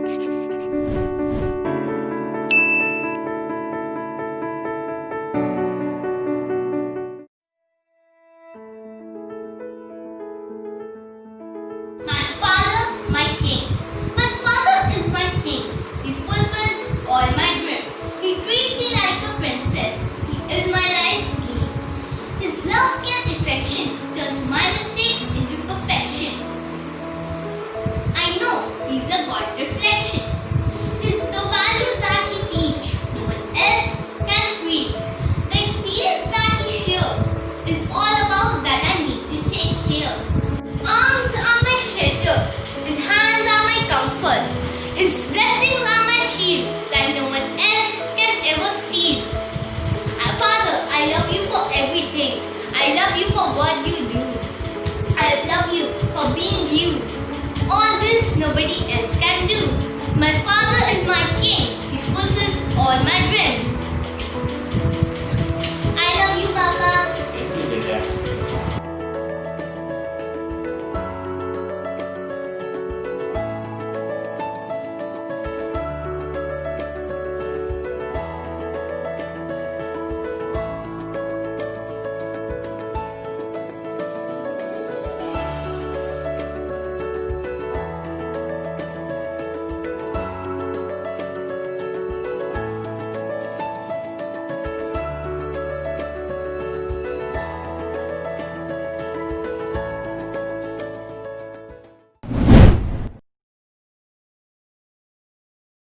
My father, my king. My father is my king. He fulfills all my dreams. He treats me like a princess. He is my life's king. His love and affection turns my mistakes into perfection. I know he's a God reflection. He's the values that he teach, no one else can preach. The experience that he shared is all about that I need to take care. Arms are my shelter, his hands are my comfort, his blessings are my shield that no one else can ever steal. Father, I love you for everything. I love you for what you do. I love you for being you. All this nobody else can do. My father is my king. He fulfills all my dreams.